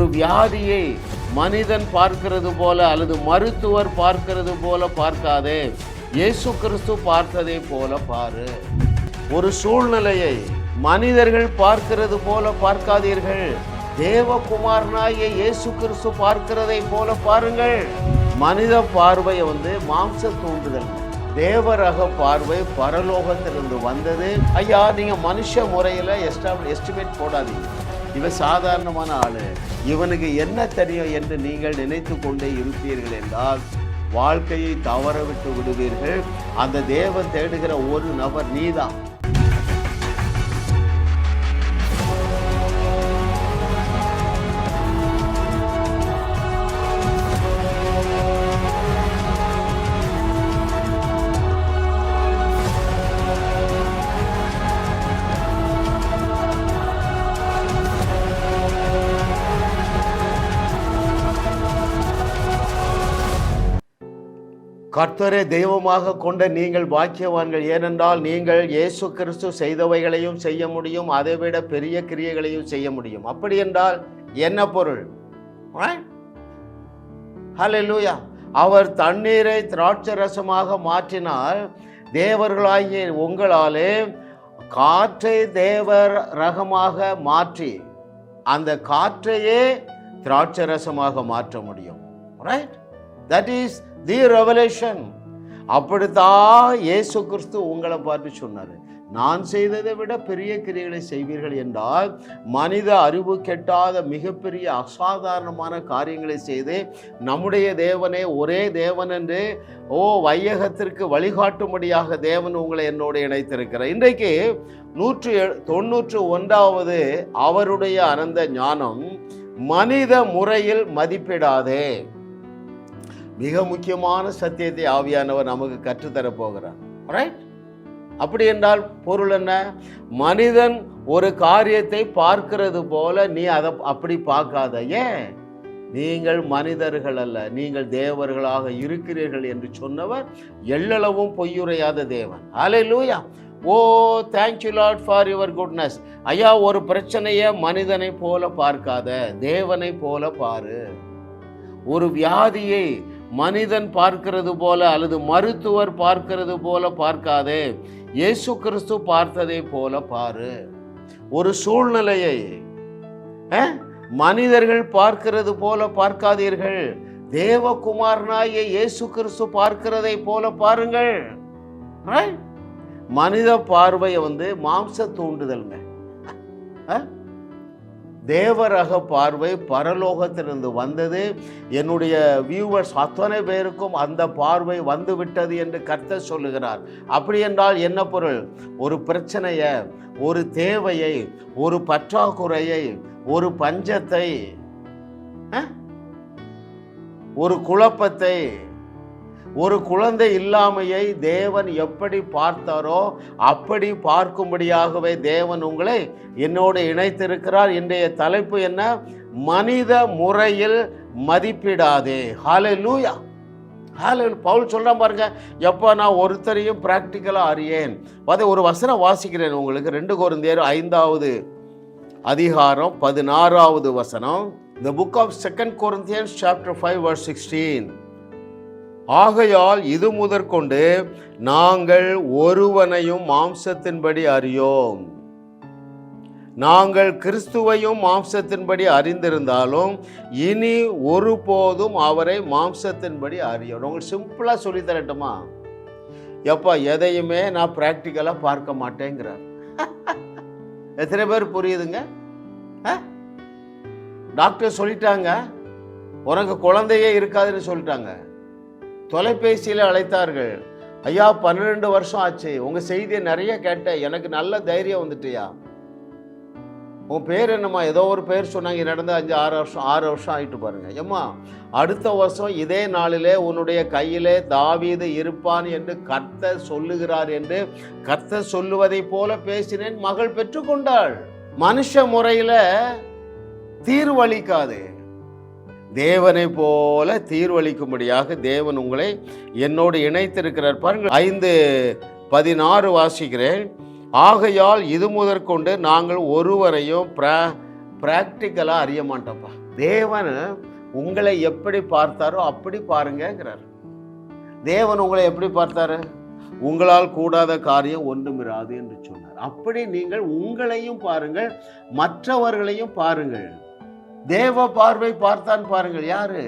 ஒரு வியாதியை மனிதன் பார்க்கிறது போல அல்லது மருத்துவர் பார்க்கிறது போல பார்க்காதே, இயேசு கிறிஸ்து பார்த்ததை போல பாரு. ஒரு சூழ்நிலையை மனிதர்கள் பார்க்கிறது போல பார்க்காதீர்கள், தேவகுமாரனாகிய இயேசு கிறிஸ்து பார்க்கிறதை போல பாருங்கள். மனித பார்வையை மாம்ச தூண்டுதல், தேவரக பார்வை பரலோகத்திலிருந்து வந்தது. ஐயா, நீங்க மனுஷ முறையில் எஸ்டிமேட் போடாதீங்க. இவன் சாதாரணமான ஆளு, இவனுக்கு என்ன தெரியும் என்று நீங்கள் நினைத்து கொண்டே இருப்பீர்கள் என்றால் வாழ்க்கையை தவற விட்டு விடுவீர்கள். அந்த தேவன் தேடுகிற ஒரு நபர் நீதான். கர்த்தரை தெய்வமாக கொண்ட நீங்கள் பாக்கியவான்கள். ஏனென்றால் நீங்கள் இயேசு கிறிஸ்து செய்தவைகளையும் செய்ய முடியும், அதைவிட பெரிய கிரியைகளையும் செய்ய முடியும். அப்படி என்றால் என்ன பொருள்? ஹல்லேலூயா. அவர் தண்ணீரை திராட்சை ரசமாக மாற்றினால், தேவர்களாகிய உங்களாலே காற்றை தேவர் ரகமாக மாற்றி அந்த காற்றையே திராட்சை ரசமாக மாற்ற முடியும். Right? That is the revelation. அப்படித்தான் இயேசு கிறிஸ்து உங்களை பார்த்து சொன்னார், நான் செய்ததை விட பெரிய கிரியைகளை செய்வீர்கள் என்றால் மனித அறிவு கெட்டாத மிகப்பெரிய அசாதாரணமான காரியங்களை செய்து நம்முடைய தேவனே ஒரே தேவன் என்று வையகத்திற்கு வழிகாட்டும்படியாக தேவன் உங்களை என்னோடு இணைத்திருக்கிறார். இன்றைக்கு 191வது அவருடைய அனந்த ஞானம், மனித முறையில் மதிப்பிடாதே. மிக முக்கியமான சத்தியத்தை ஆவியானவர் நமக்கு கற்றுத்தர போகிறார். ரைட்? அப்படி என்றால் பொருள் என்ன? மனிதன் ஒரு காரியத்தை பார்க்கிறது போல நீ அதை அப்படி பார்க்காத. ஏன்? நீங்கள் மனிதர்கள் அல்ல, நீங்கள் தேவர்களாக இருக்கிறீர்கள் என்று சொன்னவர் எள்ளளவும் பொய்யுரையாத தேவன். Hallelujah. Oh, thank you Lord for your goodness. ஐயா, ஒரு பிரச்சனையை மனிதனை போல பார்க்காத, தேவனை போல பாரு. ஒரு வியாதியை மனிதன் பார்க்கிறது போல அல்லது மருத்துவர் பார்க்கிறது போல பார்க்காதே, இயேசு கிறிஸ்து பார்த்ததை போல பாரு. ஒரு சூழ்நிலையை மனிதர்கள் பார்க்கிறது போல பார்க்காதீர்கள், தேவகுமாரனாகிய இயேசு கிறிஸ்து பார்க்கிறதை போல பாருங்கள். மனித பார்வையை மாம்ச தூண்டுதல்ங்க. தேவரக பார்வை பரலோகத்திலிருந்து வந்தது. என்னுடைய வியூவர்ஸ் அத்தனை பேருக்கும் அந்த பார்வை வந்து விட்டது என்று கர்த்தர் சொல்லுகிறார். அப்படி என்றால் என்ன பொருள்? ஒரு பிரச்சனையை, ஒரு தேவையை, ஒரு பற்றாக்குறையை, ஒரு பஞ்சத்தை, ஒரு குழப்பத்தை, ஒரு குழந்தை இல்லாமையை தேவன் எப்படி பார்த்தாரோ அப்படி பார்க்கும்படியாகவே தேவன் உங்களை என்னோடு இணைத்திருக்கிறார். இன்றைய தலைப்பு என்ன? மனித முறையில் மதிப்பிடாதே. ஹல்லேலூயா. பவுல் சொல்றான் பாருங்க, எப்போ நான் ஒருத்தரையும் பிராக்டிக்கலாக அறியேன். அதை ஒரு வசனம் வாசிக்கிறேன் உங்களுக்கு. 2 கொரிந்தியர் 5வது அதிகாரம் 16வது வசனம். The book of 2 Corinthians chapter 5 verse 16. ஆகையால் இது முதற்கொண்டு நாங்கள் ஒருவனையும் மாம்சத்தின்படி அறியோம். நாங்கள் கிறிஸ்துவையும் மாம்சத்தின்படி அறிந்திருந்தாலும் இனி ஒருபோதும் அவரை மாம்சத்தின்படி அறியோம். உங்களுக்கு சிம்பிளா சொல்லி தரட்டுமா? எப்பா, எதையுமே நான் பிராக்டிக்கலா பார்க்க மாட்டேங்கிறார். எத்தனை பேர் புரியுதுங்க? டாக்டர் சொல்லிட்டாங்க, உனக்கு குழந்தையே இருக்காதுன்னு சொல்லிட்டாங்க. தொலைபேசியில் அழைத்தார்கள், ஐயா 12 வருஷம் ஆச்சு, உங்கள் செய்தியை நிறைய கேட்டேன், எனக்கு நல்ல தைரியம் வந்துட்டியா, உன் பேர் என்னம்மா, ஏதோ ஒரு பேர் சொன்னாங்க, நடந்து 6 வருஷம் ஆகிட்டு பாருங்க. ஏம்மா, அடுத்த வருஷம் இதே நாளிலே உன்னுடைய கையிலே தாவீது இருப்பான் என்று கர்த்தர் சொல்லுகிறார் என்று கர்த்தர் சொல்லுவதை போல பேசினேன். மகள் பெற்றுக்கொண்டாள். மனுஷ முறையில் தீர்வளிக்காது, தேவனை போல தீர்வளிக்கும்படியாக தேவன் உங்களை என்னோடு இணைத்திருக்கிறார். பாருங்கள், 5:16 வாசிக்கிறேன். ஆகையால் இது முதற்கொண்டு நாங்கள் ஒருவரையும் பிராக்டிக்கலாக அறிய மாட்டோம்ப்பா. தேவன் உங்களை எப்படி பார்த்தாரோ அப்படி பாருங்கிறார். தேவன் உங்களை எப்படி பார்த்தாரு? உங்களால் கூடாத காரியம் ஒன்றுமிராது என்று சொன்னார். அப்படி நீங்கள் உங்களையும் பாருங்கள், மற்றவர்களையும் பாருங்கள். தேவ பார்வை பார்த்தான் பாருங்கள். யாரு?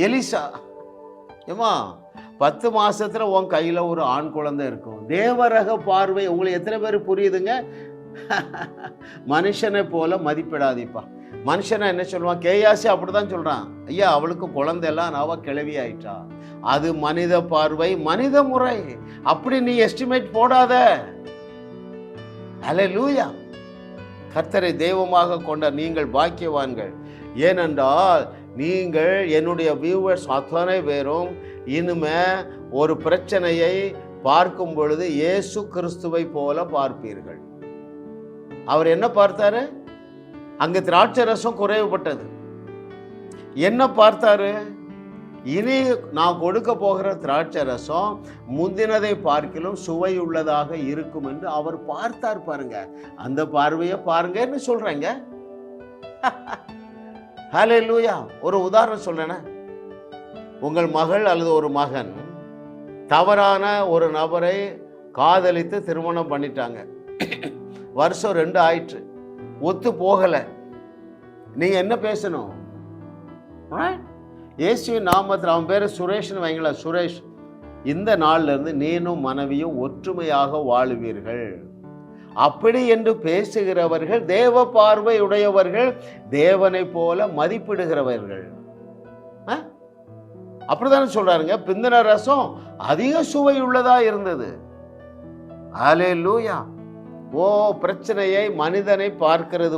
எலிசா. ஏமா 10 மாசத்துல உன் கையில ஒரு ஆண் குழந்தை இருக்கும். தேவரக பார்வை உங்களுக்கு எத்தனை பேர் புரியுதுங்க? மனுஷனை போல மதிப்பிடாதீப்பா. மனுஷனை என்ன சொல்லுவான்? கேயாசி அப்படிதான் சொல்றான். ஐயா, அவளுக்கு குழந்தை எல்லாம் அவ கிளவி ஆயிட்டா. அது மனித பார்வை, மனித முறை. அப்படி நீ எஸ்டிமேட் போடாத. அல்லேலூயா. கர்த்தரை தெய்வமாக கொண்ட நீங்கள் பாக்கியவான்கள். ஏனென்றால் நீங்கள் என்னுடைய வியூவர்ஸ் அத்தனை பேரும் இனிமே ஒரு பிரச்சனையை பார்க்கும் பொழுது இயேசு கிறிஸ்துவை போல பார்ப்பீர்கள். அவர் என்ன பார்த்தாரு? அங்கு திராட்சை ரசம் குறைவுபட்டது. என்ன பார்த்தாரு? இனி நான் கொடுக்க போகிற திராட்சை ரசம் முந்தினதை பார்க்கிலும் சுவையுள்ளதாக இருக்கும் என்று அவர் பார்த்தார் பாருங்க. அந்த பார்வையை பாருங்கன்னு சொல்றேங்க. ஹல்லேலூயா. ஒரு உதாரணம் சொல்றேன். உங்கள் மகள் அல்லது ஒரு மகன் தவறான ஒரு நபரை காதலித்து திருமணம் பண்ணிட்டாங்க. வருஷம் 2 ஆயிற்று, ஒத்து போகலை. நீங்க என்ன பேசணும்? இயேசுவின் நாமத்தில், அவன் பேரு சுரேஷ்னு வைங்களா, சுரேஷ், இந்த நாள்ல இருந்து நீனும் மனைவியும் ஒற்றுமையாக வாழுவீர்கள். அப்படி என்று பேசுகிறவர்கள் தேவ பார்வை உடையவர்கள், தேவனை போல மதிப்பிடுகிறவர்கள். அப்படித்தானே சொல்றாருங்க. பிந்தின ரசம் அதிக சுவை உள்ளதா இருந்தது. அல்லேலூயா. ஓ, பிரச்சனையை மனிதனை பார்க்கிறது,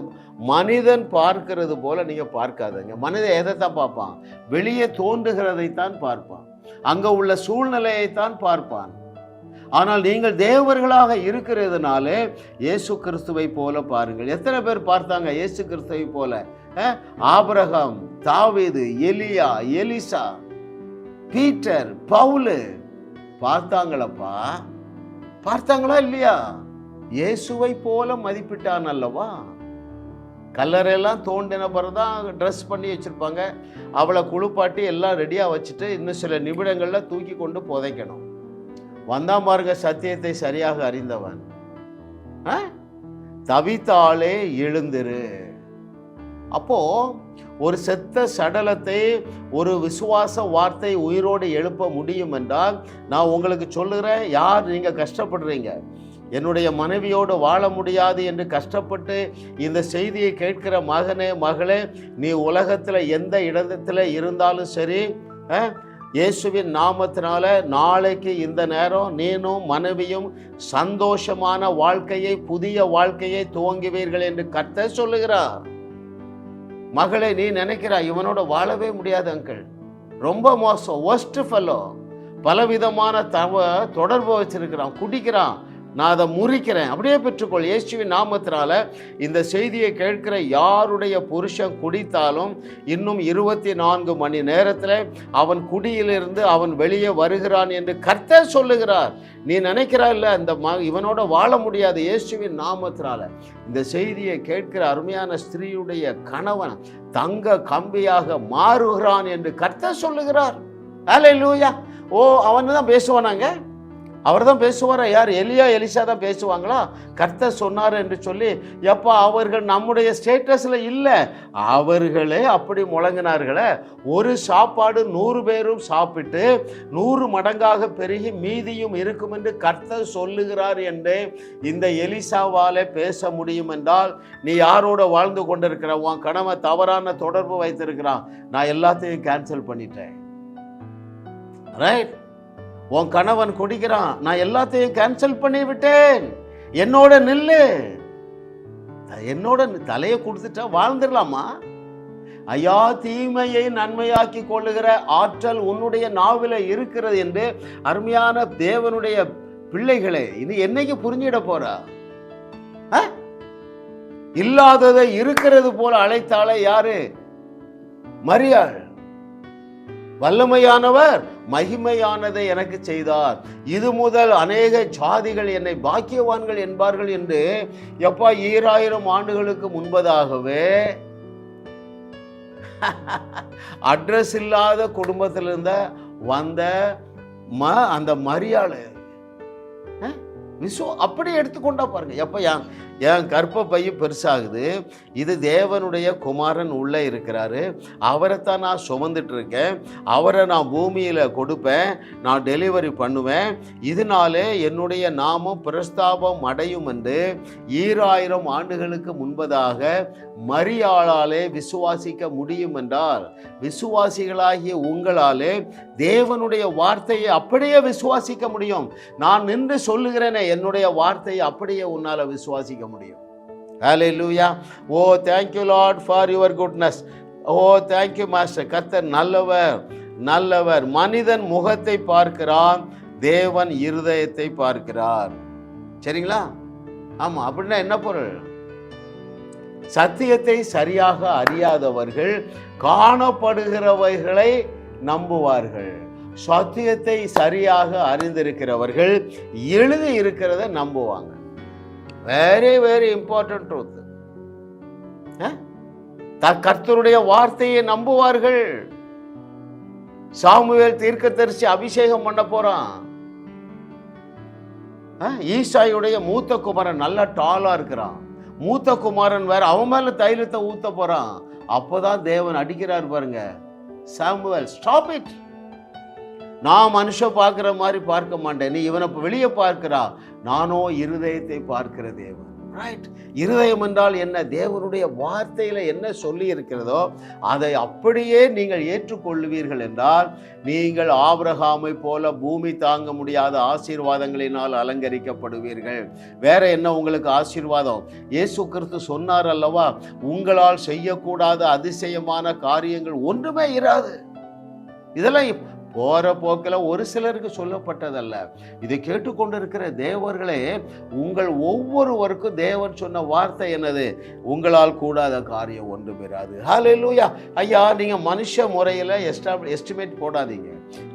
மனிதன் பார்க்கிறது போல நீங்க பார்க்காதீங்க. மனிதன் எதைத்தான் பார்ப்பான்? வெளியே தோன்றுகிறதைத்தான் பார்ப்பான், அங்க உள்ள சூழ்நிலையைத்தான் பார்ப்பான். ஆனால் நீங்கள் தேவர்களாக இருக்கிறதுனால இயேசு கிறிஸ்துவை போல பாருங்கள். எத்தனை பேர் பார்த்தாங்க இயேசு கிறிஸ்துவை போல? ஆபிரகாம், தாவீது, எலியா, எலிசா, பீட்டர், பவுலு பார்த்தாங்களப்பா. பார்த்தாங்களா இல்லையா? இயேசுவை போல மதிப்பிட்டான் அல்லவா? கல்லறையெல்லாம் தோண்டின பிறகுதான் ட்ரெஸ் பண்ணி வச்சிருப்பாங்க. அவளை குளிப்பாட்டி எல்லாம் ரெடியாக வச்சுட்டு இன்னும் சில நிமிடங்கள்ல தூக்கி கொண்டு புதைக்கணும். வந்தான் பாருங்க, சத்தியத்தை சரியாக அறிந்தவன். தவித்தாலே எழுந்திரு. அப்போ ஒரு செத்த சடலத்தை ஒரு விசுவாச வார்த்தை உயிரோடு எழுப்ப முடியும் என்றால், நான் உங்களுக்கு சொல்லுகிறேன், யார் நீங்க கஷ்டப்படுறீங்க, என்னுடைய மனைவியோடு வாழ முடியாது என்று கஷ்டப்பட்டு இந்த செய்தியை கேட்கிற மகனே, மகளே, நீ உலகத்தில் எந்த இடத்துல இருந்தாலும் சரி, இயேசுவின் நாமத்தினால நாளைக்கு இந்த நேரம் நீனும் மனைவியும் சந்தோஷமான வாழ்க்கையை, புதிய வாழ்க்கையை துவங்குவீர்கள் என்று கர்த்தர் சொல்லுகிறார். மகளே, நீ நினைக்கிறாய் இவனோட வாழவே முடியாது அங்கிள், ரொம்ப மோசம், ஒஸ்ட் ஃபெல்லோ, பலவிதமான தொடர்பு வச்சிருக்கிறான், குடிக்கிறான், நான் அதை முறிக்கிறேன். அப்படியே பெற்றுக்கொள். இயேசுவின் நாமத்தினால இந்த செய்தியை கேட்கிற யாருடைய புருஷன் குடித்தாலும் இன்னும் 24 மணி நேரத்தில் அவன் குடியிலிருந்து அவன் வெளியே வருகிறான் என்று கர்த்தர் சொல்லுகிறார். நீ நினைக்கிறா இல்லை இந்த இவனோட வாழ முடியாது, இயேசுவின் நாமத்தினால இந்த செய்தியை கேட்கிற அருமையான ஸ்திரீயுடைய கணவன் தங்க கம்பியாக மாறுகிறான் என்று கர்த்தர் சொல்லுகிறார். அல்லேலூயா. ஓ, அவன் தான் பேசுவானாங்க, அவர் தான் பேசுவாரா? யார்? எலியா, எலிசா தான் பேசுவாங்களா? கர்த்தர் சொன்னார் என்று சொல்லி எப்பா அவர்கள் நம்முடைய ஸ்டேட்டஸில் இல்லை, அவர்களே அப்படி முழங்கினார்களே. ஒரு சாப்பாடு 100 பேரும் சாப்பிட்டு 100 மடங்காக பெருகி மீதியும் இருக்கும் என்று கர்த்தர் சொல்லுகிறார் என்று இந்த எலிசாவாலே பேச முடியும் என்றால், நீ யாரோட வாழ்ந்து கொண்டிருக்கிற? உன் கணவன் தவறான தொடர்பு வைத்திருக்கிறான், நான் எல்லாத்தையும் கேன்சல் பண்ணிட்டேன். ரைட்? உன் கணவன் குடிக்கிறான், நான் எல்லாத்தையும் கேன்சல் பண்ணி விட்டேன், என்னோட நில்லு. என்னோட தலையை கொடுத்துட்டா வாழ்ந்துடலாமா? ஐயா, தீமையை நன்மையாக்கி கொள்ளுகிற ஆற்றல் உன்னுடைய நாவில இருக்கிறது என்று அருமையான தேவனுடைய பிள்ளைகளே, இது என்னைக்கு புரிஞ்சிட போறா? இல்லாததை இருக்கிறது போல அழைத்தாலே யாரு? மரியாள். வல்லமையானவர் மகிமையானதை எனக்கு செய்தார், இது முதல் அநேக ஜாதிகள் என்னை பாக்கியவான்கள் என்பார்கள் என்று எப்பா 2000 ஆண்டுகளுக்கு முன்பதாகவே அட்ரஸ் இல்லாத குடும்பத்திலிருந்த வந்த அந்த மரியாதை அப்படி எடுத்துக்கொண்டா பாருங்க. எப்போ என் கற்ப பையும் பெருசாகுது, இது தேவனுடைய குமாரன் உள்ளே இருக்கிறாரு, அவரைத்தான் நான் சுமந்துட்டு இருக்கேன், அவரை நான் பூமியில் கொடுப்பேன், நான் டெலிவரி பண்ணுவேன், இதனாலே என்னுடைய நாமம் பிரஸ்தாபம் அடையும் என்று 2000 ஆண்டுகளுக்கு முன்பதாக மரியாளாலே விசுவாசிக்க முடியும் என்றால், விசுவாசிகளாகிய உங்களாலே தேவனுடைய வார்த்தையை அப்படியே விசுவாசிக்க முடியும். நான் நின்று சொல்லுகிறேனே, என்னுடைய வார்த்தையை அப்படியே உன்னால விசுவாசிக்க முடியும். ஹல்லேலூயா. ஓ thank you Lord for your goodness. O thank you master. கர்த்தர் நல்லவர், நல்லவர். மனிதன் முகத்தை பார்க்கிறான், தேவன் இருதயத்தை பார்க்கிறார். சரிங்களா? ஆமா. அப்படின்னா என்ன பொருள்? சத்தியத்தை சரியாக அறியாதவர்கள் காணப்படுகிறவைகளை நம்புவார்கள். சத்தியத்தை சரியாக அறிந்திருக்கிறவர்கள் எழுதி இருக்கிறத நம்புவாங்க. Very very important truth. கர்த்தருடைய வார்த்தையை நம்புவார்கள். சாமுவேல் தீர்க்கதரிசி அபிஷேகம் பண்ண போறான். ஈசாயுடைய மூத்த குமாரன் நல்ல டாலா இருக்கிறான். மூத்த குமாரன் வேற, அவன் மேல தைலத்தை ஊத்த போறான். அப்போதான் தேவன் அடிக்கிறார் பாருங்க, சாமுவேல் ஸ்டாப் இட். நான் மனுஷன் பார்க்கிற மாதிரி பார்க்க மாட்டேன், நீ இவனை வெளியே பார்க்கிறா, நானோ இருதயத்தை பார்க்கிற தேவன். ரைட். இருதயம் என்றால் என்ன? தேவனுடைய வார்த்தையில என்ன சொல்லி இருக்கிறதோ அதை அப்படியே நீங்கள் ஏற்றுக்கொள்வீர்கள் என்றால் நீங்கள் ஆபிரகாமை போல பூமி தாங்க முடியாத ஆசீர்வாதங்களினால் அலங்கரிக்கப்படுவீர்கள். வேற என்ன உங்களுக்கு ஆசீர்வாதம்? இயேசு கிறிஸ்து சொன்னார் அல்லவா, உங்களால் செய்யக்கூடாத அதிசயமான காரியங்கள் ஒன்றுமே இராது. இதெல்லாம் போற போக்கில் ஒரு சிலருக்கு சொல்லப்பட்டதல்ல. இதை கேட்டுக்கொண்டிருக்கிற தேவர்களே, உங்கள் ஒவ்வொருவருக்கும் தேவன் சொன்ன வார்த்தை என்னது? உங்களால் கூடாத காரியம் ஒன்றும் இராது. ஹல்லேலூயா. ஐயா, நீங்க மனுஷ முறையில் எஸ்டிமேட் போடாதீங்க.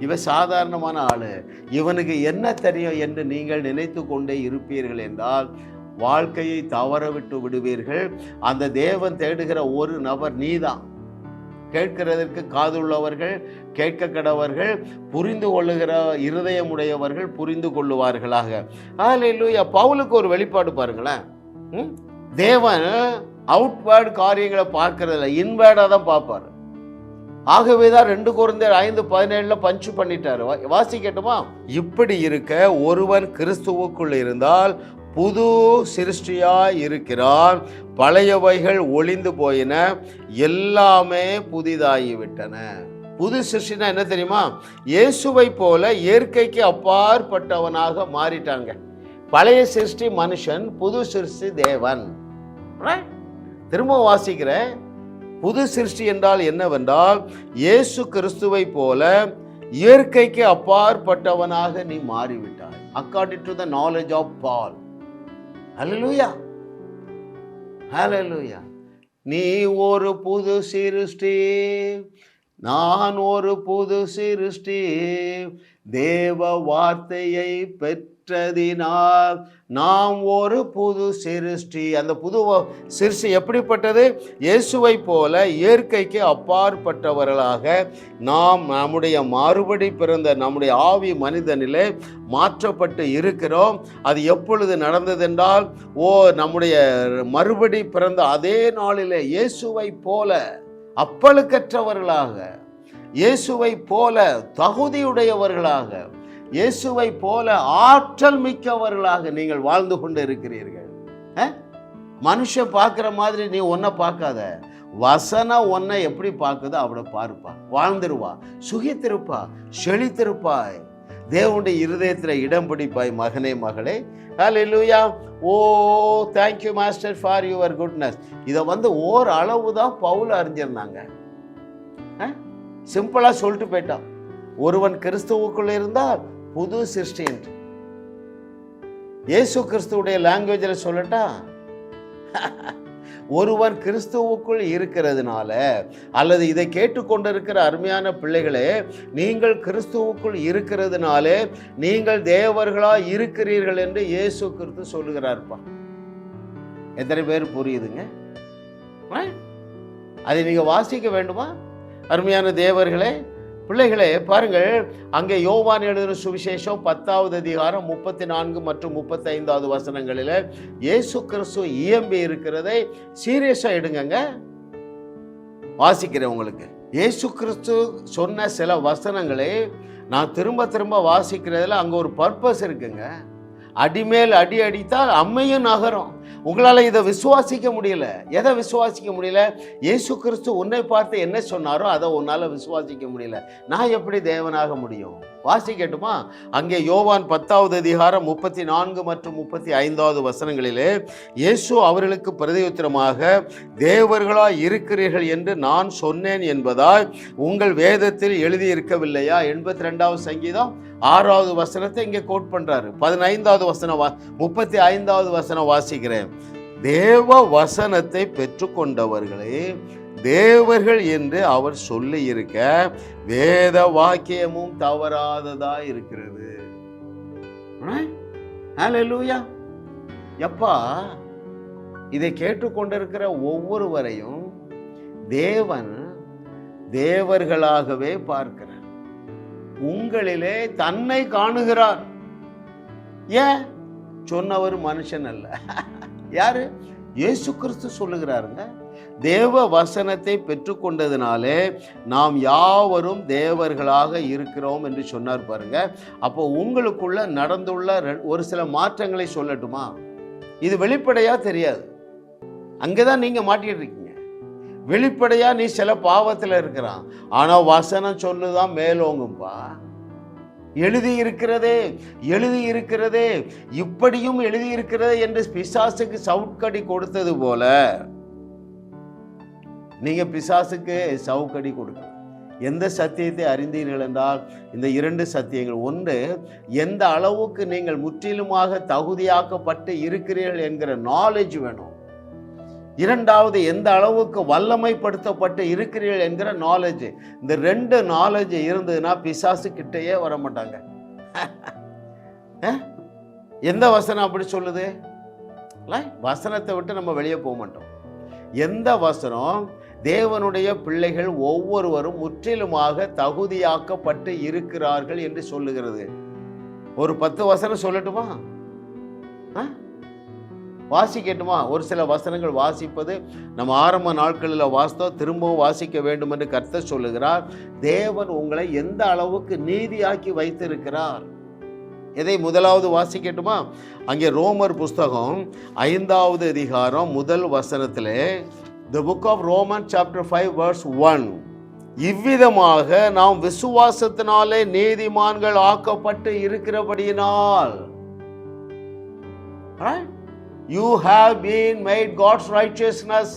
இவன் சாதாரணமான ஆளு, இவனுக்கு என்ன தெரியும் என்று நீங்கள் நினைத்து கொண்டே இருப்பீர்கள் என்றால் வாழ்க்கையை தவற விட்டு விடுவீர்கள். அந்த தேவன் தேடுகிற ஒரு நபர் நீதான். கேட்கிறதற்கு காதுள்ளவர்கள் கேட்க கடவர்கள், புரிந்து கொள்ளுகிற இருதயமுடையவர்கள் புரிந்து கொள்ளுவார்களாக. ஹல்லேலூயா. பவுலுக்கு ஒரு வெளிப்பாடு பாருங்களேன். தேவன் அவுட்வேர்டு காரியங்களை பார்க்கறதில்ல, இன்வேர்டாக தான் பார்ப்பார். ஆகவேதான் 2 கொரிந்தியர் 5:17 பஞ்சு பண்ணிட்டாரு. வாசிக்கட்டுமா? இப்படி இருக்க ஒருவன் கிறிஸ்துவுக்குள் இருந்தால் புது சிருஷ்டியாய் இருக்கிறான், பழையவைகள் ஒளிந்து போயின, எல்லாமே புதிதாகிவிட்டன. புது சிருஷ்டினா என்ன தெரியுமா? இயேசுவை போல இயற்கைக்கு அப்பாற்பட்டவனாக மாறிட்டாங்க. பழைய சிருஷ்டி மனுஷன், புது சிருஷ்டி தேவன். திரும்ப வாசிக்கிறேன். புது சிருஷ்டி என்றால் என்னவென்றால், இயேசு கிறிஸ்துவை போல இயற்கைக்கு அப்பாற்பட்டவனாக நீ மாறிவிட்டாய். According to the knowledge of Paul. Hallelujah, hallelujah. நீ ஒரு புது சிருஷ்டி, நான் ஒரு புது சிருஷ்டி, தேவ வார்த்தையை பெற்றதினால் நாம் ஒரு புது சிருஷ்டி. அந்த புது சிருஷ்டி எப்படிப்பட்டது? இயேசுவை போல இயற்கைக்கு அப்பாற்பட்டவர்களாக நாம் நம்முடைய மாறுபடி பிறந்த நம்முடைய ஆவி மனிதனிலே மாற்றப்பட்டு இருக்கிறோம். அது எப்பொழுது நடந்ததென்றால், நம்முடைய மறுபடி பிறந்த அதே நாளிலே இயேசுவை போல அப்பழுக்கற்றவர்களாக, இயேசுவை போல தகுதியுடையவர்களாக, இயேசுவை போல ஆற்றல் மிக்கவர்களாக நீங்கள் வாழ்ந்து கொண்டு இருக்கிறீர்கள். மனுஷன் பார்க்குற மாதிரி நீ ஒன்றை பார்க்காத. வசனம் ஒன்றை எப்படி பார்க்குதோ அப்படி பாருப்பா, வாழ்ந்துருவா, சுகித்திருப்பா, செழித்திருப்பாய், தேவனுடைய இருதயத்தில் இடம் பிடிப்பாய் மகனே மகளே. Hallelujah. Thank you master for your goodness. இதை ஓர் அளவு தான் பவுல் அறிஞ்சிருந்தாங்க. சிம்பிளா சொல்லிட்டு போயிட்டான். ஒருவன் கிறிஸ்துவுக்குள்ள இருந்தால் புது சிருஷ்டி என்று. இயேசு கிறிஸ்துவுடைய லாங்குவேஜில் சொல்லட்டா, ஒருவன் கிறிஸ்துவுக்குள் இருக்கிறதுனால, அல்லது இதை கேட்டுக்கொண்டிருக்கிற அருமையான பிள்ளைகளே, நீங்கள் கிறிஸ்துவுக்குள் இருக்கிறதுனாலே நீங்கள் தேவர்களா இருக்கிறீர்கள் என்று இயேசு கிறிஸ்து சொல்லுகிறார்ப்பா. எத்தனை பேர் புரியுதுங்க? அதை நீங்கள் வாசிக்க வேண்டுமா? அருமையான தேவர்களே, பிள்ளைகளே, பாருங்கள், அங்கே யோவான் எழுதின சுவிசேஷம் 10வது அதிகாரம் 34 மற்றும் 35வது வசனங்களில் இயேசு கிறிஸ்து இயம்பி இருக்கிறதை சீரியஸாக எடுங்கங்க. வாசிக்கிறேன் உங்களுக்கு. இயேசு கிறிஸ்து சொன்ன சில வசனங்களை நான் திரும்ப திரும்ப வாசிக்கிறதுல அங்கே ஒரு பர்பஸ் இருக்குங்க. அடிமேல் அடி அடித்தால் அம்மையும் நகரும். உங்களால் இதை விசுவாசிக்க முடியல. எதை விசுவாசிக்க முடியல? இயேசு கிறிஸ்து உன்னை பார்த்து என்ன சொன்னாரோ அதை உன்னால் விசுவாசிக்க முடியல. நான் எப்படி தேவனாக முடியும்? வாசிக்கட்டுமா? அங்கே யோவான் 10வது அதிகாரம் 34 மற்றும் 35வது வசனங்களிலே இயேசு அவர்களுக்கு பிரதியுத்தரமாக, தேவர்களாய் இருக்கிறீர்கள் என்று நான் சொன்னேன் என்பதால் உங்கள் வேதத்தில் எழுதியிருக்கவில்லையா? 82வது சங்கீதம் 6வது வசனத்தை இங்கே கோட் பண்றாரு. 15வது வசனம் 35வது வசனம் வாசிக்கிறேன். தேவ வசனத்தை பெற்றுக்கொண்டவர்களே தேவர்கள் என்று அவர் சொல்லி இருக்க வேத வாக்கியமும் தவறாததா இருக்கிறது. ஹல்லேலூயா. எப்பா, இதை கேட்டுக்கொண்டிருக்கிற ஒவ்வொருவரையும் தேவன் தேவர்களாகவே பார்க்கிறார். உங்களிலே தன்னை காணுகிறார். ஏன்? சொன்னவர் மனுஷன் அல்ல. யாரு? இயேசு கிறிஸ்து சொல்லுகிறாருங்க. தேவ வசனத்தை பெற்றுக்கொண்டதினாலே நாம் யாவரும் தேவர்களாக இருக்கிறோம் என்று சொன்னார் பாருங்க. அப்போ உங்களுக்குள்ள நடந்துள்ள ஒரு சில மாற்றங்களை சொல்லட்டுமா? இது வெளிப்படையா தெரியாது. அங்கேதான் நீங்க மாட்டிட்டு இருக்கீங்க. வெளிப்படையா நீ சில பாவத்தில் இருக்கிறான், ஆனா வசனம் சொல்லுதான் மேலோங்கும்பா. எழுதி இருக்கிறதே, எழுதி இருக்கிறதே, இப்படியும் எழுதி இருக்கிறது என்று பிசாசுக்கு சவுக்கடி கொடுத்தது போல நீங்க பிசாசுக்கு சவுக்கடி கொடுக்க. எந்த சத்தியத்தை அறிந்தீர்கள் என்றால் இந்த 2 சத்தியங்கள். ஒன்று, எந்த அளவுக்கு நீங்கள் முற்றிலுமாக தகுதியாக்கப்பட்டு இருக்கிறீர்கள் என்கிற நாலேஜ் வேணும். இரண்டாவது, எந்த அளவுக்கு வல்லமைப்படுத்தப்பட்டு இருக்கிறீர்கள் என்கிற நாலேஜ். இந்த 2 நாலேஜ் இருந்ததுன்னா பிசாசு கிட்டையே வர மாட்டாங்க. எந்த வசனம் அப்படி சொல்லுது? வசனத்தை விட்டு நம்ம வெளியே போக மாட்டோம். எந்த வசனம் தேவனுடைய பிள்ளைகள் ஒவ்வொருவரும் முற்றிலுமாக தகுதியாக்கப்பட்டு இருக்கிறார்கள் என்று சொல்லுகிறது? ஒரு 10 வசனம் சொல்லட்டுமா? வாசிக்கட்டுமா? ஒரு சில வசனங்கள் வாசிப்பது நம்ம ஆரம்ப நாட்களில் வாசித்தோம், திரும்பவும் வாசிக்க வேண்டும் என்று கர்த்தர் சொல்லுகிறார். தேவன் உங்களை எந்த அளவுக்கு நீதியாக்கி வைத்திருக்கிறார். இதை முதலாவது வாசிக்கட்டுமா? அங்கே ரோமர் புஸ்தகம் 5வது அதிகாரம் 1 வசனத்திலே, The book of Romans chapter 5 verse 1, இவ்விதமாக நாம் விசுவாசத்தினாலே நீதிமான்கள் ஆக்கப்பட்டு இருக்கிறபடியினால், you have been made God's righteousness.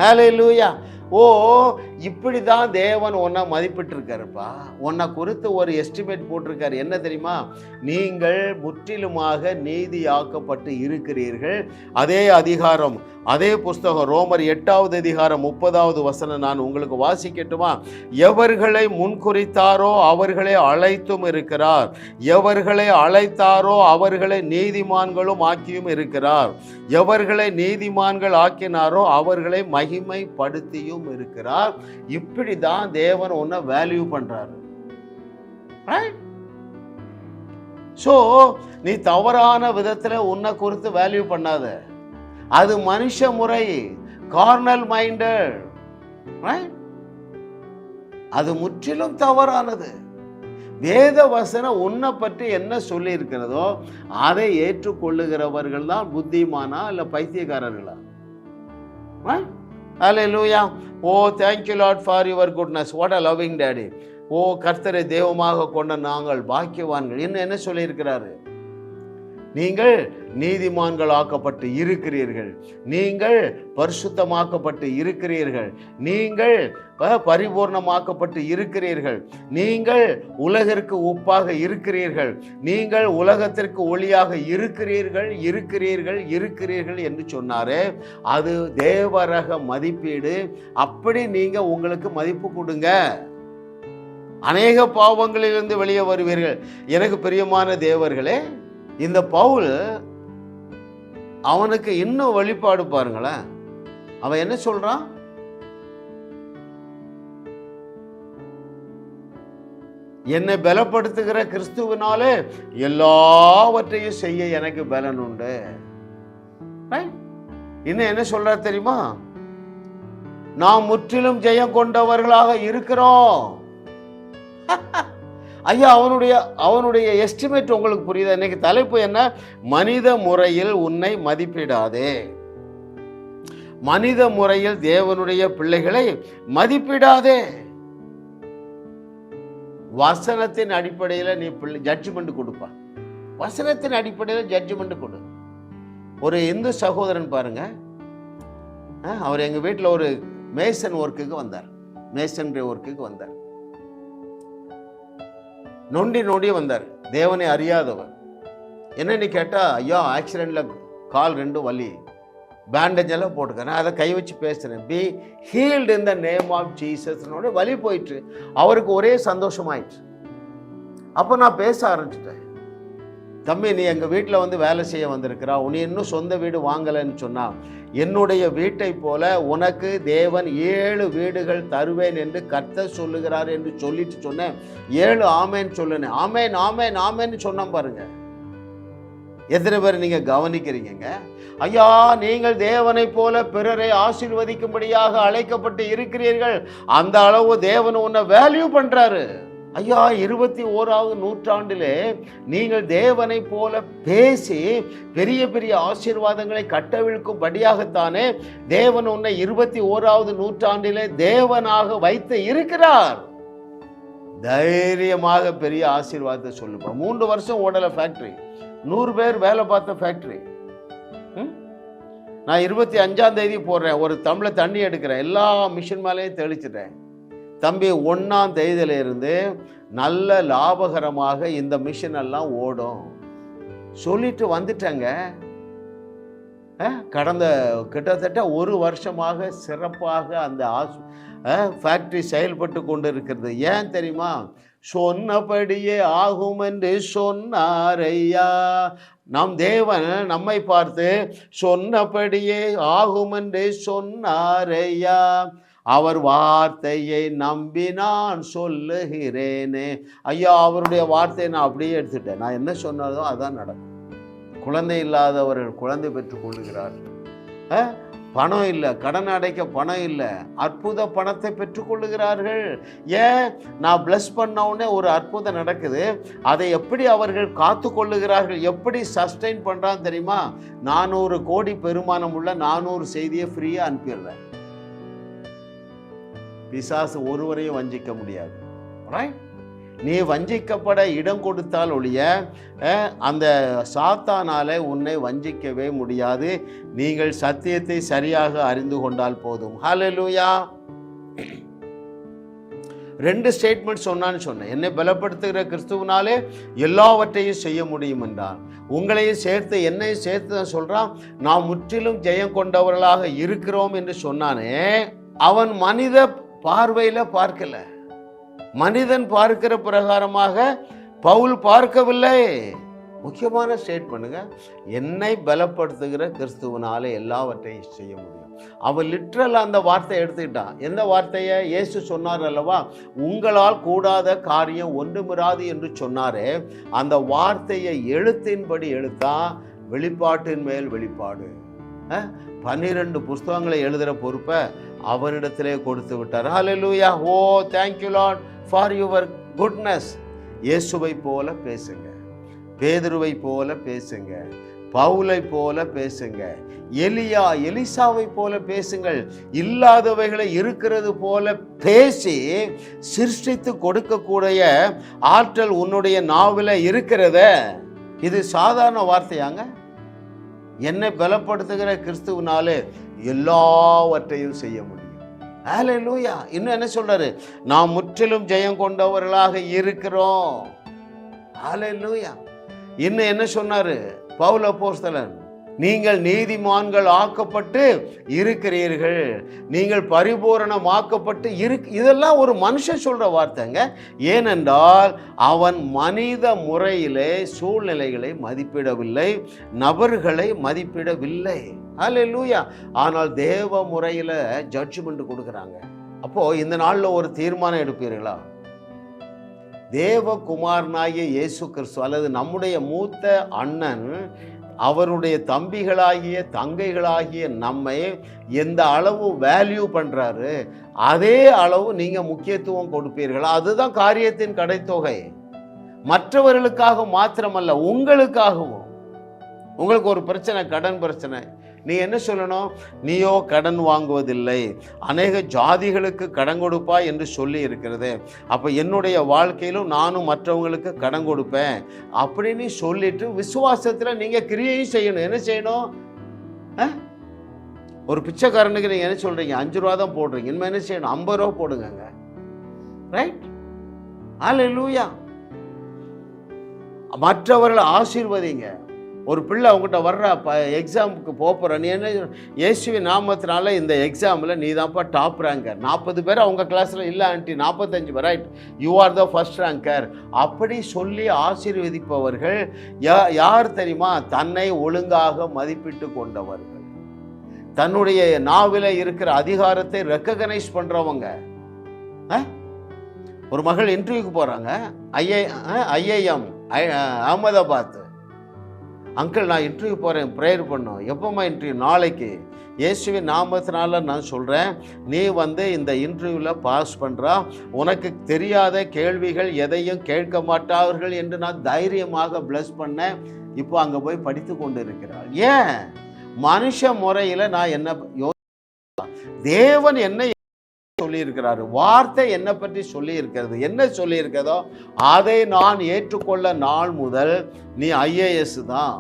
Hallelujah. ஓ, இப்படிதான் தேவன் உன்னை மதிப்பிட்டு இருக்காருப்பா. உன்னை குறித்து ஒரு எஸ்டிமேட் போட்டிருக்காரு. என்ன தெரியுமா? நீங்கள் முற்றிலுமாக நீதியாக்கப்பட்டு இருக்கிறீர்கள். அதே அதிகாரம், அதே புஸ்தகம் ரோமர் 8வது அதிகாரம் 30வது வசனம் நான் உங்களுக்கு வாசிக்கட்டுமா? எவர்களை முன்குறித்தாரோ அவர்களை அழைத்தும் இருக்கிறார், எவர்களை அழைத்தாரோ அவர்களை நீதிமான்களும் ஆக்கியும் இருக்கிறார், எவர்களை நீதிமான்கள் ஆக்கினாரோ அவர்களை மகிமைப்படுத்தியும் இருக்கிறார். இப்படிதான் தேவன் உன்னை வேல்யூ பண்றாரு. சோ நீ தவறான விதத்துல உன்னை குறித்து வேல்யூ பண்ணாத. அது மனுஷ முறை, கார்னல் மைண்டட். அது முற்றிலும் தவறானது. வேத வசனம் உன்னை பற்றி என்ன சொல்லி இருக்கிறதோ அதை ஏற்றுக்கொள்ளுகிறவர்கள் தான் புத்திமானா இல்ல பைத்தியக்காரர்களா? Hallelujah. Oh, thank you Lord for your goodness. What a loving daddy. ஓ, கர்த்தரை தெய்வமாக கொண்ட நாங்கள் பாக்கியவான்கள். என்ன சொல்லி இருக்கிறாரு? நீங்கள் நீதிமான்கள் ஆக்கப்பட்டு இருக்கிறீர்கள், நீங்கள் பரிசுத்தமாக்கப்பட்டு இருக்கிறீர்கள், நீங்கள் பரிபூர்ணமாக்கப்பட்டு இருக்கிறீர்கள், நீங்கள் உலகிற்கு உப்பாக இருக்கிறீர்கள், நீங்கள் உலகத்திற்கு ஒளியாக இருக்கிறீர்கள் இருக்கிறீர்கள் இருக்கிறீர்கள் என்று சொன்னாரே, அது தேவரக மதிப்பீடு. அப்படி நீங்க உங்களுக்கு மதிப்பு கொடுங்க. அநேக பாவங்களிலிருந்து வெளியே வருவீர்கள். எனக்கு பிரியமான தேவர்களே, இந்த பவுல் அவனுக்கு இன்னும் வெளிப்பாடு பாருங்களேன். அவன் என்ன சொல்றான்? என்னை பலப்படுத்துகிற கிறிஸ்துவினாலே எல்லாவற்றையும் செய்ய எனக்கு பலன் உண்டு. இன்னும் என்ன சொல்ற தெரியுமா? நாம் முற்றிலும் ஜெயம் கொண்டவர்களாக இருக்கிறோம். ஐயா, அவனுடைய எஸ்டிமேட் உங்களுக்கு புரியுதா? இன்னைக்கு தலைப்பு என்ன? மனித முறையில் உன்னை மதிப்பிடாதே. மனித முறையில் தேவனுடைய பிள்ளைகளை மதிப்பிடாதே. வசனத்தின் அடிப்படையில் நீ ஜட்ஜ்மெண்ட் கொடுப்பா. வசனத்தின் அடிப்படையில் ஜட்ஜ்மெண்ட் கொடு. ஒரு இந்து சகோதரன் பாருங்க, அவர் எங்க வீட்டில் ஒரு மேசன் ஒர்க்குக்கு வந்தார். மேசன்ரி ஒர்க்குக்கு வந்தார். நொண்டி வந்தார். தேவனை அறியாதவர். என்னன்னு கேட்டா, ஐயா ஆக்சிடென்ட்ல கால் 2 வலி, பேண்டேஜ் எல்லாம் போட்டுக்கிறேன், அதை கை வச்சு பேசுறேன், be healed in the name of ஜீசஸ்னோட வலி போயிட்டு அவருக்கு ஒரே சந்தோஷமாயிடுச்சு. அப்போ நான் பேச ஆரம்பிச்சிட்டேன். தம்பி, நீ எங்கள் வீட்டில் வந்து வேலை செய்ய வந்திருக்கிறா, உன்னை இன்னும் சொந்த வீடு வாங்கலைன்னு சொன்னா, என்னுடைய வீட்டை போல உனக்கு தேவன் 7 வீடுகள் தருவேன் என்று கர்த்தர் சொல்லுகிறார் என்று சொல்லிட்டு சொன்னேன். 7 ஆமேன் சொல்லுனேன். ஆமேன் ஆமேன் ஆமேன்னு சொன்னோம் பாருங்க. எத்தனை பேர் நீங்க கவனிக்கிறீங்க? ஐயா, நீங்கள் தேவனை போல பிறரை ஆசீர்வதிக்கும்படியாக அழைக்கப்பட்டு இருக்கிறீர்கள். அந்த அளவு தேவன் உன்னை வேல்யூ பண்றாரு. ஐயா, 21ஆவது நூற்றாண்டிலே நீங்கள் தேவனை போல பேசி பெரிய பெரிய ஆசீர்வாதங்களை கட்டவிழ்க்கும்படியாகத்தானே தேவன் உன்னை 21ஆவது நூற்றாண்டிலே தேவனாக வைத்து இருக்கிறார். தைரியமாக பெரிய ஆசீர்வாதத்தை சொல்லுப்பா. 3 வருஷம் ஓடல ஃபேக்டரி, 100 பேர் வேலை பார்த்த ஃபேக்டரி. நான் 25ஆம் தேதி போடுறேன், ஒரு டம்ளர் தண்ணி எடுக்கிறேன், எல்லா மிஷின் மேலேயும் தெளிச்சிட்டேன். தம்பி, 1ஆம் தேதியிலிருந்து நல்ல லாபகரமாக இந்த மிஷின் எல்லாம் ஓடும் சொல்லிட்டு வந்துட்டேங்க. கடந்த கிட்டத்தட்ட 1 வருஷமாக சிறப்பாக அந்த ஃபேக்டரி செயல்பட்டு கொண்டு இருக்கிறது. ஏன் தெரியுமா? சொன்னபடியே ஆகும் என்று சொன்னாரையா. நம் தேவன் நம்மை பார்த்து சொன்னபடியே ஆகும் என்று சொன்னாரையா. அவர் வார்த்தையை நம்பி நான் சொல்லுகிறேனே. ஐயா, அவருடைய வார்த்தையை நான் அப்படியே எடுத்துட்டேன். நான் என்ன சொன்னதோ அதான் நடக்கும். குழந்தை இல்லாதவர்கள் குழந்தை பெற்றுக் கொள்ளுகிறார்கள். பணம் இல்லை, கடன் அடைக்க பணம் இல்லை, அற்புத பணத்தை பெற்றுக்கொள்ளுகிறார்கள். ஏன்? நான் பிளஸ் பண்ண உடனே ஒரு அற்புதம் நடக்குது. அதை எப்படி அவர்கள் காத்து கொள்ளுகிறார்கள், எப்படி சஸ்டெயின் பண்றான்னு தெரியுமா? 400 கோடி பெருமானம் உள்ள 400 செய்தியை ஃப்ரீயா அனுப்பிடுறேன். பிசாசு ஒருவரையும் வஞ்சிக்க முடியாது. நீ வஞ்சிக்கப்பட இடம் கொடுத்தால் ஒழிய அந்த சாத்தானாலே உன்னை வஞ்சிக்கவே முடியாது. நீங்கள் சத்தியத்தை சரியாக அறிந்து கொண்டால் போதும். ஹல்லேலூயா. 2 ஸ்டேட்மெண்ட் சொன்னான்னு சொன்னேன். என்னை பலப்படுத்துகிற கிறிஸ்துவினாலே எல்லாவற்றையும் செய்ய முடியும் என்றான். உங்களையும் சேர்த்து என்னையும் சேர்த்து தான் சொல்றான். நாம் முற்றிலும் ஜெயம் கொண்டவர்களாக இருக்கிறோம் என்று சொன்னானே. அவன் மனித பார்வையில பார்க்கல, மனிதன் பார்க்கிற பிரகாரமாக பவுல் பார்க்கவில்லை. முக்கியமான ஸ்டேட் பண்ணுங்க, என்னை பலப்படுத்துகிற கிறிஸ்துவனாலே எல்லாவற்றையும் செய்ய முடியும். அவன் லிட்ரல் அந்த வார்த்தையை எடுத்துக்கிட்டான். எந்த வார்த்தையை? இயேசு சொன்னார் அல்லவா, உங்களால் கூடாத காரியம் ஒன்றுமிராது என்று சொன்னாரே. அந்த வார்த்தையை எழுத்தின்படி எழுத்தா, வெளிப்பாட்டின் மேல் வெளிப்பாடு. 12 புஸ்தகங்களை எழுதுகிற பொறுப்பை அவரிடத்திலே கொடுத்து விட்டார். ஹல்லேலூயா. ஓ, thank you Lord for your goodness. இயேசுவை போல பேசுங்க, பேதுருவை போல பேசுங்க, பவுலை போல பேசுங்க, எலிசாவை போல பேசுங்கள். இல்லாதவைகளை இருக்கிறது போல பேசி சிருஷ்டித்து கொடுக்கக்கூடிய ஆற்றல் உன்னுடைய நாவில இருக்கிறத. இது சாதாரண வார்த்தையாங்க? என்னை பலப்படுத்துகிற கிறிஸ்துவினாலே எல்லாவற்றையும் செய்ய முடியும். ஹல்லேலூயா. இன்னும் என்ன சொல்றாரு? நாம் முற்றிலும் ஜெயம் கொண்டவர்களாக இருக்கிறோம். ஹல்லேலூயா. இன்னும் என்ன சொன்னாரு பவுல் அப்போஸ்தலன்? நீங்கள் நீதிமான்கள் ஆக்கப்பட்டு இருக்கிறீர்கள், நீங்கள் பரிபூரணமாக்கப்பட்டு இதெல்லாம் ஒரு மனுஷன் சொல்ற வார்த்தைங்க. ஏனென்றால் அவன் மனித முறையிலே சூழ்நிலைகளை மதிப்பிடவில்லை, நபர்களை மதிப்பிடவில்லை. ஹல்லேலூயா. ஆனால் தேவ முறையில ஜட்ஜ்மெண்ட் கொடுக்குறாங்க. அப்போ இந்த நாள்ல ஒரு தீர்மானம் எடுப்பீர்களா? தேவகுமாரனாகிய இயேசு கிறிஸ்து அல்லது நம்முடைய மூத்த அண்ணன் அவருடைய தம்பிகளாகிய தங்கைகளாகிய நம்மை எந்த அளவு வேல்யூ பண்றாரு, அதே அளவு நீங்க முக்கியத்துவம் கொடுப்பீர்கள். அதுதான் காரியத்தின் கடைத்தொகை. மற்றவர்களுக்காக மாத்திரமல்ல, உங்களுக்காகவும். உங்களுக்கு ஒரு பிரச்சனை, கடன் பிரச்சனை, நீ என்ன சொல்லணும்? நீயோ கடன் வாங்குவதில்லை, அநேக ஜாதிகளுக்கு கடன் கொடுப்பா என்று சொல்லி இருக்கிறது. அப்போ என்னுடைய வாழ்க்கையிலும் நானும் மற்றவங்களுக்கு கடன் கொடுப்பேன் அப்படின்னு சொல்லிட்டு விசுவாசத்தில் நீங்கள் கிரியையும் செய்யணும். என்ன செய்யணும்? ஒரு பிச்சைக்காரனுக்கு நீங்கள் என்ன சொல்கிறீங்க? 5 ரூபா தான் போடுறீங்க, இனிமேல் என்ன செய்யணும்? 50 ரூபா போடுங்க. ரைட்? அல்லேலூயா. மற்றவர்களை ஆசீர்வதிங்க. ஒரு பிள்ளை அவங்ககிட்ட வர்ற எக்ஸாமுக்கு போகிற, நீ என்ன, இயேசுவின் நாமத்தினால இந்த எக்ஸாமில் நீ தான்ப்பா டாப் ரேங்கர், 40 பேர் அவங்க கிளாஸில் இல்லை ஆண்டி, 45 பேர், right, you are the first ranker அப்படி சொல்லி ஆசீர்வதிப்பவர்கள் யார் தெரியுமா? தன்னை ஒழுங்காக மதிப்பிட்டு கொண்டவர்கள், தன்னுடைய நாவில் இருக்கிற அதிகாரத்தை ரெக்கக்னைஸ் பண்ணுறவங்க. ஒரு மகள் இன்டர்வியூக்கு போகிறாங்க, ஐஐஎம் அகமதாபாத். அங்கிள் நான் இன்டர்வியூ போகிறேன், ப்ரேயர் பண்ணோம். எப்போம்மா இன்டர்வியூ? நாளைக்கு. இயேசுவின் நாமத்தினால நான் சொல்கிறேன், நீ இந்த இன்டர்வியூவில் பாஸ் பண்ணுறா, உனக்கு தெரியாத கேள்விகள் எதையும் கேட்க மாட்டார்கள் என்று நான் தைரியமாக பிளஸ் பண்ணேன். இப்போ அங்கே போய் படித்து கொண்டு இருக்கிறாள். ஏன்? மனுஷ முறையில் நான் என்ன தேவன் என்ன சொல்லியிருக்கிறாரு, வார்த்தை என்னை பற்றி சொல்லி இருக்கிறது, என்ன சொல்லி இருக்கிறதோ அதை நான் ஏற்றுக்கொள்ள நாள் முதல் நீ ஐஏஎஸ் தான்.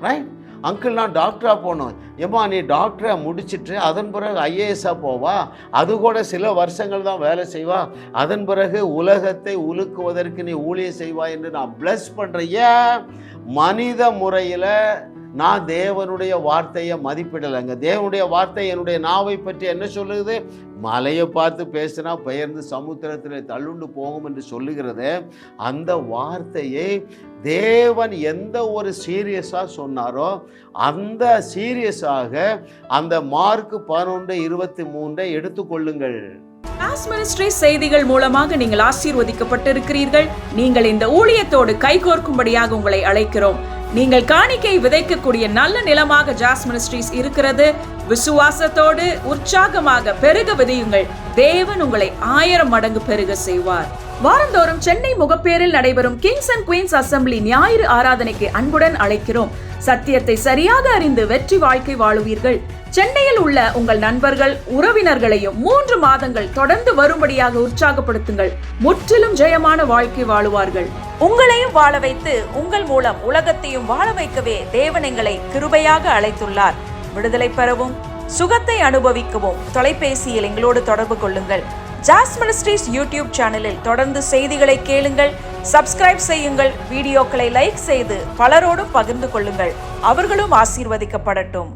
ரைட்? அங்கிள் நான் டாக்டரா போனோம். ஏம்மா நீ டாக்டரை முடிச்சுட்டு அதன் பிறகு ஐஏஎஸ்ஸாக போவா, அது கூட சில வருஷங்கள் தான் வேலை செய்வா, அதன் பிறகு உலகத்தை உலுக்குவதற்கு நீ ஊழியம் செய்வா என்று நான் பிளஸ் பண்ணுறேன். மனித முறையில் நான் தேவனுடைய வார்த்தையை மதிப்பிடலைங்க. தேவனுடைய வார்த்தை என்னுடைய நாவை பற்றி என்ன சொல்லுது? மலையை பார்த்து பேசினா பெயர்ந்து சமுத்திரத்தில் தள்ளுண்டு போகும் என்று சொல்லுகிறது. அந்த வார்த்தையை தேவன் எந்த ஒரு சீரியஸாக சொன்னாரோ அந்த சீரியஸாக அந்த மார்க் 11:23 எடுத்துக்கொள்ளுங்கள். ஜாஸ் மினிஸ்ட்ரிஸ் செய்திகள் மூலமாக நீங்கள் ஆசீர்வதிக்கப்பட்டிருக்கிறீர்கள். நீங்கள் இந்த ஊழியத்தோடு கைகோர்க்கும்படியாக உங்களை அழைக்கிறோம். நீங்கள் காணிக்கை விதைக்கக்கூடிய நல்ல நிலமாக ஜாஸ் மினிஸ்ட்ரிஸ் இருக்கிறது. விசுவாசத்தோடு உற்சாகமாக பெருக விதையுங்கள். தேவன் உங்களை 1000 மடங்கு பெருக செய்வார். வாரந்தோறும் சென்னை முகப்பேரில் நடைபெறும் கிங்ஸ் அண்ட் குயின்ஸ் அசம்பிளி ஞாயிறு ஆராதனைக்கு அன்புடன் அழைக்கிறோம். சத்தியத்தை சரியாக அறிந்து வெற்றி வாழ்க்கை வாழுவீர்கள். சென்னையில் உள்ள உங்கள் நண்பர்கள் உறவினர்களையும் 3 மாதங்கள் தொடர்ந்து வரும்படியாக உற்சாகப்படுத்துங்கள். முற்றிலும் ஜெயமான வாழ்க்கை வாழுவார்கள். உங்களையும் வாழ வைத்து உங்கள் மூலம் உலகத்தையும் வாழ வைக்கவே தேவன் எங்களை கிருபையாக அழைத்துள்ளார். விடுதலை பெறவும் சுகத்தை அனுபவிக்கவும் தொலைபேசியில் எங்களோடு தொடர்பு கொள்ளுங்கள். ஜாஸ் மினிஸ்ட்ரிஸ் யூடியூப் சேனலில் தொடர்ந்து செய்திகளை கேளுங்கள். சப்ஸ்கிரைப் செய்யுங்கள். வீடியோக்களை லைக் செய்து பலரோடும் பகிர்ந்து கொள்ளுங்கள். அவர்களும் ஆசீர்வதிக்கப்படட்டும்.